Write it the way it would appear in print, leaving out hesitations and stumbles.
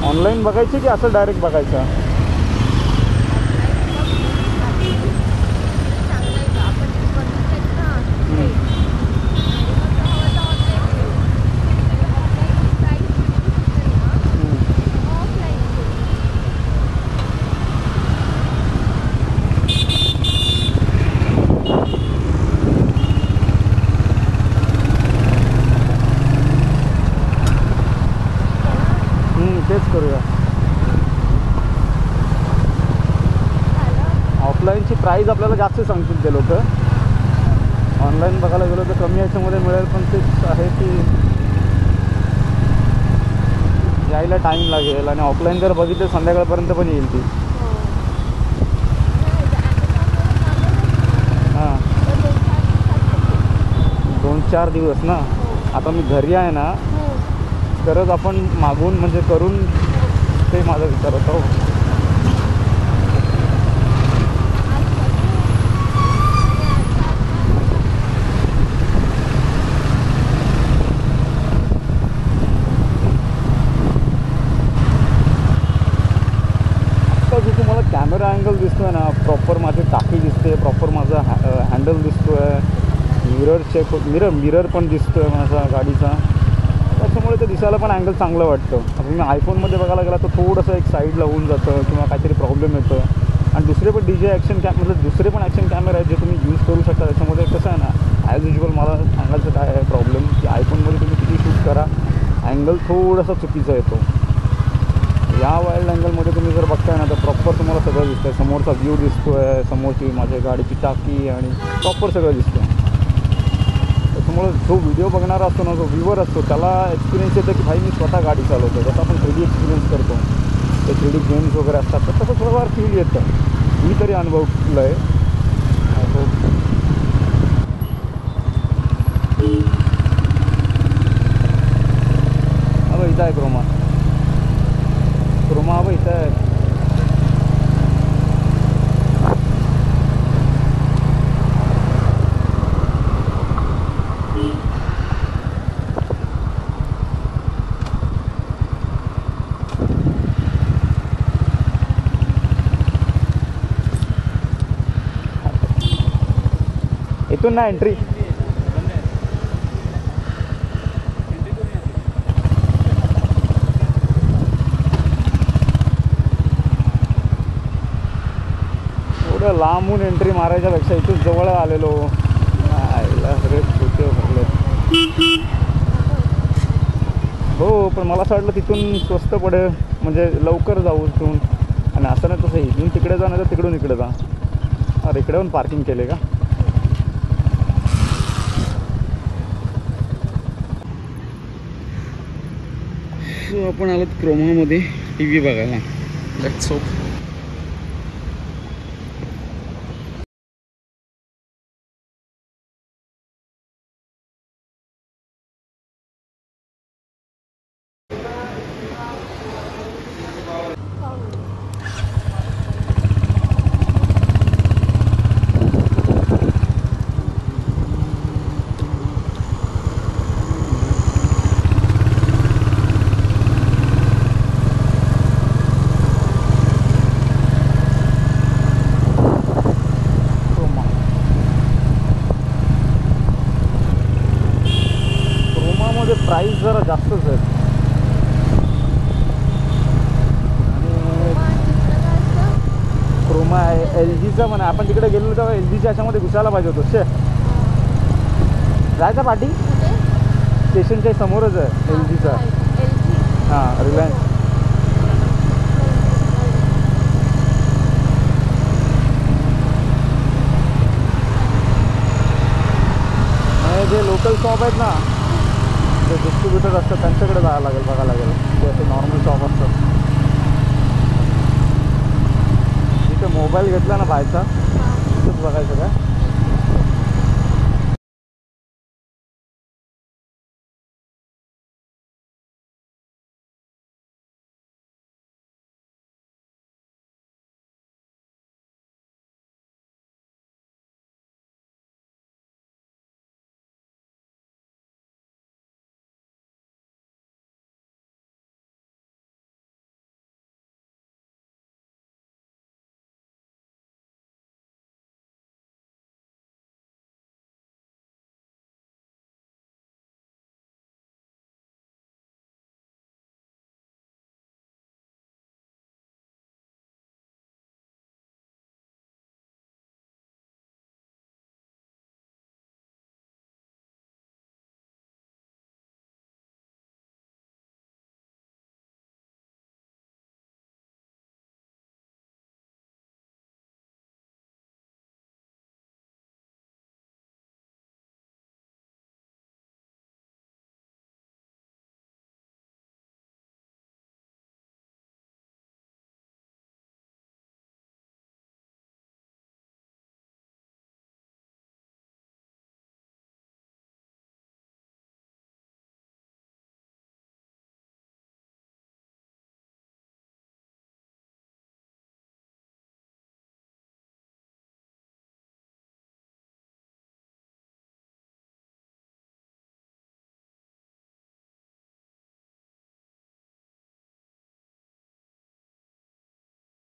Online बघायची की असं डायरेक्ट बघायचं? तेच करूया. ऑफलाईनची प्राईस आपल्याला जास्त सांगतील ते लोक. ऑनलाईन बघायला गेलो तर कमी याच्यामध्ये मिळेल, पण तेच आहे की यायला टाईम लागेल. आणि ऑफलाईन जर बघितलं संध्याकाळपर्यंत पण येईल ती. हां, 2-4 दिवस ना. आता मी घरी आहे ना, तरच आपण मागून म्हणजे करून ते माझा विचार होता. आता जो तुम्हाला कॅमेरा अँगल दिसतोय ना, प्रॉपर माझी टाकी दिसते, प्रॉपर माझा हँडल दिसतोय, मिरर चेक मिरर पण दिसतोय माझा गाडीचा. त्याच्यामुळे ते दिसायला पण अँगल चांगलं वाटतं. आता मी आयफोनमध्ये बघायला गेला तर थोडंसं एक साईडला होऊन जातं किंवा काहीतरी प्रॉब्लेम येतं. आणि दुसरे पण DJ ॲक्शन म्हणजे दुसरे पण ॲक्शन कॅमेरा आहेत जे तुम्ही यूज करू शकता. त्याच्यामध्ये कसं आहे ना, ॲज युजल मला सांगायचं काय आहे प्रॉब्लेम की आयफोनमध्ये तुम्ही किती शूट करा, अँगल थोडासा चुकीचा येतो. या वाईल्ड अँगलमध्ये तुम्ही जर बघताय ना, तर प्रॉपर तुम्हाला सगळं दिसतं आहे. समोरचा व्ह्यू दिसतो आहे, समोरची माझ्या गाडीची टाकी आणि प्रॉपर सगळं दिसतं. त्याच्यामुळे जो व्हिडिओ बघणारा असतो ना, जो व्ह्यूवर असतो, त्याला एक्सपिरियन्स येतं की भाई मी स्वतः गाडी चालवतो. जसं आपण 3D एक्सपिरियन्स करतो, ते 3D गेम्स वगैरे असतात, तर तसं थोडंफार फील येतं. मी तरी अनुभवलं आहे. इथं आहे क्रोमा. इथं आहे. इथून ना एंट्री. एवढं लांबून एंट्री मारायच्यापेक्षा इथून जवळ आलेलो. सगळे छोटे भरले. हो, पण मला असं वाटलं तिथून स्वस्त पडेल, म्हणजे लवकर जाऊ इथून. आणि असं नाही तसं इथून तिकडे जा, नाही तर तिकडून इकडे जा. अरे इकडे पण पार्किंग केले का? सो आपण आलोत क्रोमामध्ये TV बघायला. Let's hope. प्राईस जरा जास्तच आहे. क्रोमा आहे, LGचा म्हणा. आपण तिकडे गेलो तेव्हा LGच्या ह्याच्यामध्ये घुसायला पाहिजे होतो. जायचा पाठी स्टेशनच्या समोरच आहे LGचा. हां, रिलायन्स. जे लोकल शॉप आहेत ना, जे डिस्ट्रीब्युटर असतात त्यांच्याकडे जायला लागेल, बघायला लागेल. जे असे नॉर्मल शॉप असतात तिथे मोबाईल घेतला ना बायचा, तिथंच बघायचं काय.